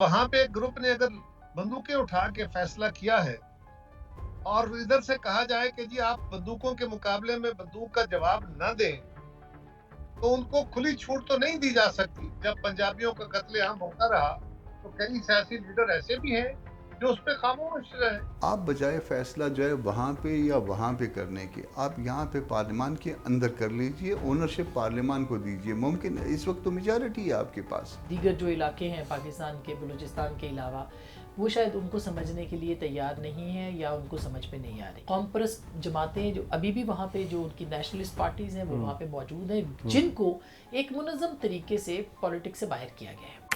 वहां पे एक ग्रुप ने अगर बंदूकें उठा के फैसला किया है और इधर से कहा जाए कि जी आप बंदूकों के मुकाबले में बंदूक का जवाब न दें, तो उनको खुली छूट तो नहीं दी जा सकती। जब पंजाबियों का कत्लेआम होता रहा तो कई सियासी लीडर ऐसे भी हैं जो उस पर खामोश रहे। आप बजाय फैसला जो है वहाँ पे या वहाँ पे करने के, आप यहाँ पे पार्लियामान के अंदर कर लीजिए, ओनरशिप पार्लियामान को दीजिए। मुमकिन इस वक्त तो मेजॉरिटी है आपके पास। दीगर जो इलाके हैं पाकिस्तान के, बलूचिस्तान के अलावा, वो शायद उनको समझने के लिए तैयार नहीं है या उनको समझ में नहीं आ रही। कॉम्प्रस जमातें जो अभी भी वहाँ पे जो उनकी नेशनलिस्ट पार्टीज़ हैं वो वहाँ पे मौजूद हैं, जिनको एक मुनज़्ज़म तरीके से पॉलिटिक्स से बाहर किया गया है।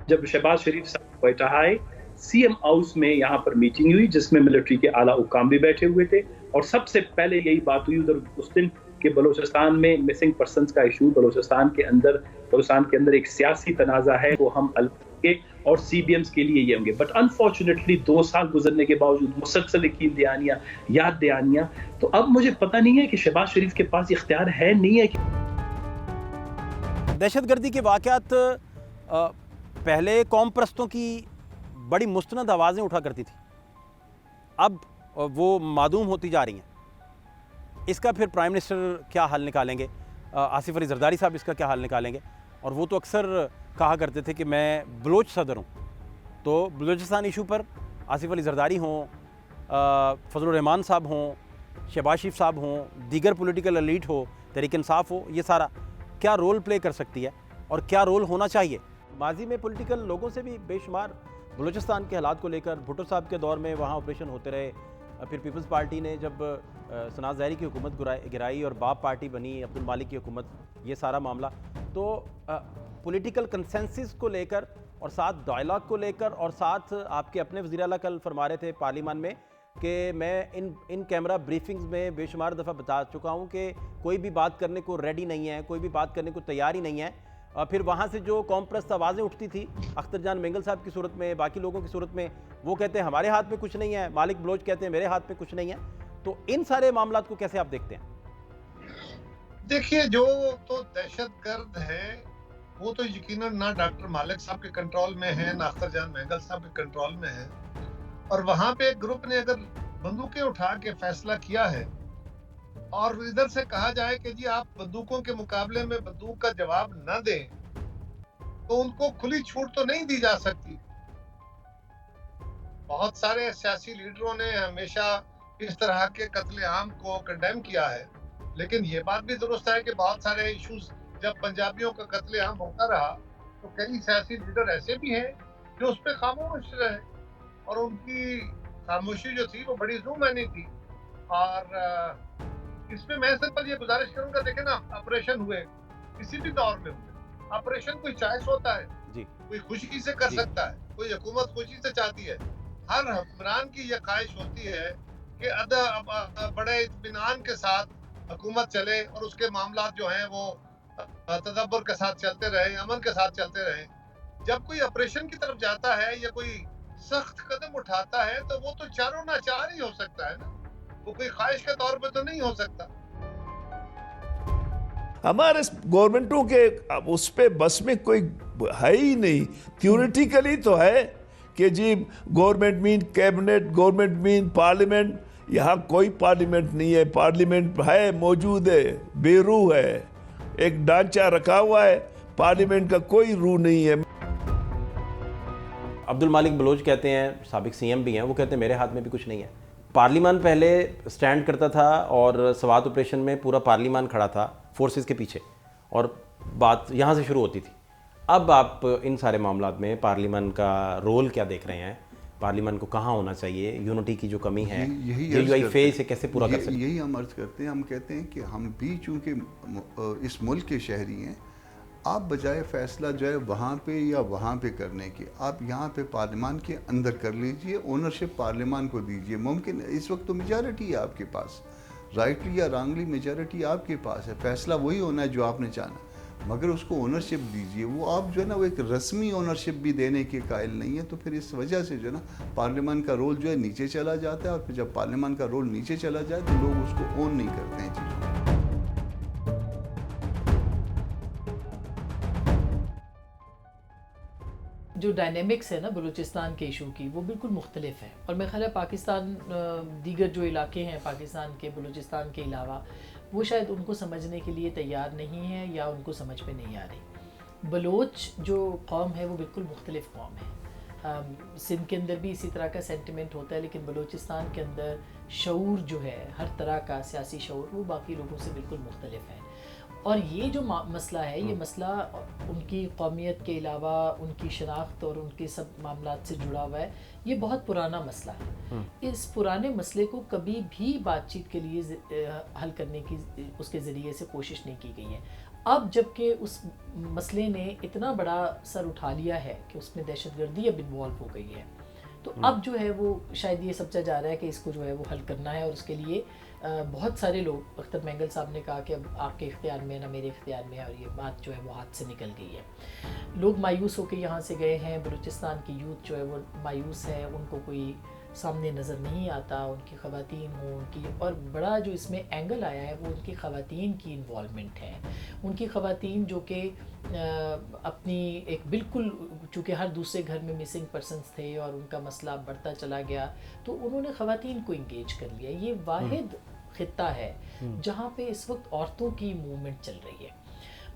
जब शहबाज शरीफ साहब क्वेटा आए, सीएम हाउस में यहाँ पर मीटिंग हुई जिसमें मिलिट्री के आला हुकाम भी बैठे हुए थे और सबसे पहले यही बात हुई उधर उस दिन कि बलूचिस्तान में मिसिंग पर्सनस का इशू, बलूचिस्तान के अंदर एक सियासी तनाज़ा है वो हम हल करेंगे और सीबीएम्स के लिए ये होंगे। बट अनफॉर्चुनेटली 2 साल गुजरने के बावजूद मुसलसल यकीन दहानियां, याद दहानियां, तो अब मुझे पता नहीं है कि शहबाज शरीफ के पास इख्तियार है नहीं है। दहशतगर्दी के वाक़यात पहले कौम परस्तों की बड़ी मुस्तनद आवाज़ें उठा करती थी, अब वो मादूम होती जा रही हैं। इसका फिर प्राइम मिनिस्टर क्या हल निकालेंगे, आसिफ अली जरदारी साहब इसका क्या हल निकालेंगे। और वो तो अक्सर कहा करते थे कि मैं बलोच सदर हूँ, तो बलूचिस्तान इशू पर आसिफ अली जरदारी हों, फजलुर रहमान साहब हों, शहबाज शरीफ साहब हों, दीगर पॉलिटिकल एलीट हो, तहरीक इंसाफ हो, ये सारा क्या रोल प्ले कर सकती है और क्या रोल होना चाहिए। माजी में पॉलिटिकल लोगों से भी बेशुमार बलूचिस्तान के हालात को लेकर, भुट्टो साहब के दौर में वहाँ ऑपरेशन होते रहे, फिर पीपल्स पार्टी ने जब सनात ज़ाहिरी की हुकूमत गिराई और बाप पार्टी बनी, अब्दुल मालिक की हुकूमत, ये सारा मामला तो पॉलिटिकल कंसेंसस को लेकर और साथ डायलॉग को लेकर और साथ आपके अपने वज़ीर आला कल फरमा रहे थे पार्लियामान में कि मैं इन कैमरा ब्रीफिंग्स में बेशुमार दफ़ा बता चुका हूँ कि कोई भी बात करने को रेडी नहीं है, कोई भी बात करने को तैयार ही नहीं है। फिर वहाँ से जो कौम परस्त आवाज़ें उठती थी अख्तर जान मेंगल साहब की सूरत में, बाकी लोगों की सूरत में, वो कहते हैं हमारे हाथ में कुछ नहीं है, मालिक बलोच कहते हैं मेरे हाथ में कुछ नहीं है। तो इन सारे मामलात को कैसे आप देखते हैं? देखिए, जो तो दहशतगर्द है वो तो यकीनन ना डॉक्टर मालिक साहब के कंट्रोल में है, ना अख्तर जान मेंगल साहब के कंट्रोल में है। और वहां पे एक ग्रुप ने अगर बंदूकें उठा के फैसला किया है और इधर से कहा जाए कि जी आप बंदूकों के मुकाबले में बंदूक का जवाब न दें, तो उनको खुली छूट तो नहीं दी जा सकती। बहुत सारे सियासी लीडरों ने हमेशा इस तरह के कत्लेआम को कंडेम किया है, लेकिन ये बात भी दुरुस्त है कि बहुत सारे इश्यूज जब पंजाबियों का कत्लेआम होता रहा तो कई सियासी लीडर ऐसे भी हैं जो उस पर खामोश रहे और उनकी खामोशी जो थी वो बड़ी ज़ूमानी थी। और इसमें मैं सिंपल ये गुजारिश करूंगा, देखें ना, ऑपरेशन हुए किसी भी दौर में हुए, ऑपरेशन कोई चॉइस होता है जी, कोई खुशी से कर सकता है, कोई हुकूमत खुशी से चाहती है। हर हुक्मरान की यह ख्वाहिश होती है कि बड़े इत्मीनान के साथ हुकूमत चले और उसके मामला जो हैं वो तदब्बर के साथ चलते रहे, अमन के साथ चलते रहे। जब कोई ऑपरेशन की तरफ जाता है या कोई सख्त कदम उठाता है तो वो तो चारों नाचार ही हो सकता है ना, वो कोई ख्वाहिश के तौर पे तो नहीं हो सकता। हमारे गवर्नमेंटों के उस पे बस में कोई है ही नहीं। थ्योरेटिकली तो है कि जी government mean cabinet, government mean parliament. यहाँ कोई पार्लियामेंट नहीं है, पार्लियामेंट है, मौजूद है, बेरूह है, एक ढांचा रखा हुआ है, पार्लियामेंट का कोई रूह नहीं है। अब्दुल मालिक बलोच कहते हैं, साबिक सीएम भी हैं, वो कहते हैं मेरे हाथ में भी कुछ नहीं है। पार्लियामान पहले स्टैंड करता था और स्वात ऑपरेशन में पूरा पार्लियामान खड़ा था फोर्सेस के पीछे और बात यहाँ से शुरू होती थी। अब आप इन सारे मामलात में पार्लियामान का रोल क्या देख रहे हैं? पार्लियामान को कहाँ होना चाहिए? यूनिटी की जो कमी है, यही फेज से कैसे पूरा कर सकते हैं? यही हम अर्ज करते हैं। हम कहते हैं कि हम भी चूँकि इस मुल्क के शहरी हैं, आप बजाय फैसला जो है वहाँ पे या वहाँ पे करने के, आप यहाँ पे पार्लियामान के अंदर कर लीजिए, ओनरशिप पार्लियामान को दीजिए। मुमकिन इस वक्त तो मेजॉरिटी है आपके पास, राइटली या रॉन्गली मेजॉरिटी आपके पास है, फैसला वही होना है जो आपने चाहना। मगर उसको ओनरशिप दीजिए। वो आप जो है ना वो एक रस्मी ओनरशिप भी देने के कायल नहीं है, तो फिर इस वजह से जो है ना पार्लियामान का रोल जो है नीचे चला जाता है, और फिर जब पार्लियामान का रोल नीचे चला जाए तो लोग उसको ओन नहीं करते हैं चीज़ों को। जो डायनेमिक्स है ना बलूचिस्तान के इशू की, वो बिल्कुल मुख्तलिफ है। और मेरा ख्याल है पाकिस्तान दीगर जो इलाके हैं पाकिस्तान के बलूचिस्तान के अलावा, वो शायद उनको समझने के लिए तैयार नहीं है या उनको समझ में नहीं आ रही। बलोच जो कौम है वो बिल्कुल मुख्तलिफ कौम है। सिंध के अंदर भी इसी तरह का सेंटिमेंट होता है, लेकिन बलूचिस्तान के अंदर शऊर जो है, हर तरह का सियासी शऊर, वो बाकी लोगों से बिल्कुल मुख्तलिफ है। और ये जो मसला है, ये मसला उनकी कौमियत के अलावा उनकी शनाख्त और उनके सब मामलात से जुड़ा हुआ है। ये बहुत पुराना मसला है। इस पुराने मसले को कभी भी बातचीत के लिए हल करने की उसके ज़रिए से कोशिश नहीं की गई है। अब जबकि उस मसले ने इतना बड़ा सर उठा लिया है कि उसमें दहशतगर्दी अब इन्वॉल्व हो गई है, तो अब जो है वो शायद ये समझा जा रहा है कि इसको जो है वो हल करना है। और उसके लिए बहुत सारे लोग, अख्तर मैंगल साहब ने कहा कि अब आपके इख्तियार में ना मेरे इख्तियार में है, और ये बात जो है वो हाथ से निकल गई है। लोग मायूस होकर यहाँ से गए हैं, बलूचिस्तान की यूथ जो है वो मायूस है, उनको कोई सामने नज़र नहीं आता, उनकी ख़वातीन हो उनकी। और बड़ा जो इसमें एंगल आया है वो उनकी ख़वातीन की इन्वॉल्वमेंट है। उनकी ख़वातीन जो कि अपनी एक बिल्कुल, चूँकि हर दूसरे घर में मिसिंग पर्सनस थे और उनका मसला बढ़ता चला गया, तो उन्होंने ख़वातीन को इंगेज कर लिया। ये वाहिद ख़ित्ता है जहाँ पे इस वक्त औरतों की मूवमेंट चल रही है।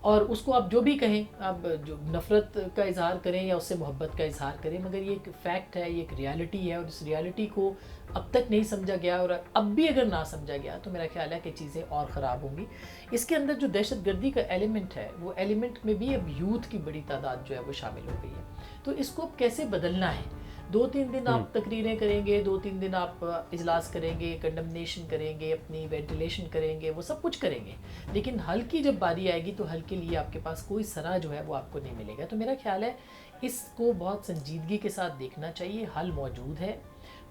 और उसको आप जो भी कहें, आप जो नफ़रत का इजहार करें या उससे मोहब्बत का इजहार करें, मगर ये एक फैक्ट है, ये एक रियलिटी है। और इस रियलिटी को अब तक नहीं समझा गया, और अब भी अगर ना समझा गया तो मेरा ख्याल है कि चीज़ें और ख़राब होंगी। इसके अंदर जो दहशतगर्दी का एलिमेंट है, वो एलिमेंट में भी अब यूथ की बड़ी तादाद जो है वो शामिल हो गई है। तो इसको अब कैसे बदलना है? 2-3 दिन आप तकरीरें करेंगे, 2-3 दिन आप इजलास करेंगे, कंडमनेशन करेंगे, अपनी वेंटिलेशन करेंगे, वो सब कुछ करेंगे, लेकिन हल की जब बारी आएगी तो हल के लिए आपके पास कोई सराह जो है वो आपको नहीं मिलेगा। तो मेरा ख्याल है इसको बहुत संजीदगी के साथ देखना चाहिए। हल मौजूद है।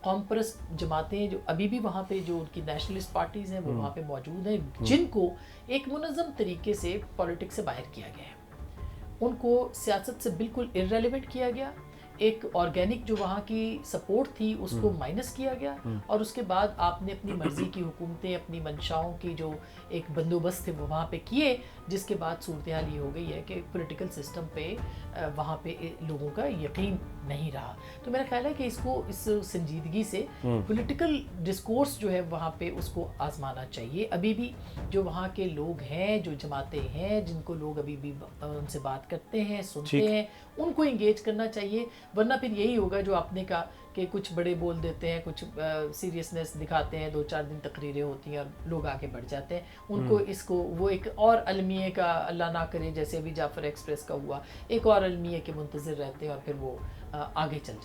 कॉम्प्रस जमातें जो अभी भी वहाँ पे, जो उनकी नेशनलिस्ट पार्टीज़ हैं, वो वहाँ पे मौजूद हैं, जिनको एक मुनज़्ज़म तरीके से पॉलिटिक्स से बाहर किया गया है। उनको सियासत से बिल्कुल इर्रेलेवेंट किया गया। एक ऑर्गेनिक जो वहाँ की सपोर्ट थी उसको माइनस किया गया, और उसके बाद आपने अपनी मर्ज़ी की हुकूमतें, अपनी मंशाओं की जो एक बंदोबस्त थे वो वहाँ पे किए, जिसके बाद सूरत हाल ये हो गई है कि पॉलिटिकल सिस्टम पे वहाँ पे लोगों का यकीन नहीं रहा। तो मेरा ख्याल है कि इसको इस संजीदगी से पॉलिटिकल डिस्कोर्स जो है वहाँ पे उसको आजमाना चाहिए। अभी भी जो वहाँ के लोग हैं, जो जमातें हैं, जिनको लोग अभी भी उनसे बात करते हैं, सुनते हैं, उनको इंगेज करना चाहिए। वरना फिर यही होगा जो आपने कहा कि कुछ बड़े बोल देते हैं, कुछ सीरियसनेस दिखाते हैं, 2-4 दिन तकरीरें होती हैं और लोग आगे बढ़ जाते हैं। उनको इसको वो एक और अलमिये का, अल्लाह ना करे जैसे अभी जाफर एक्सप्रेस का हुआ, एक और अलमिये के मुंतज़िर रहते हैं और फिर वो आगे चल जाते हैं।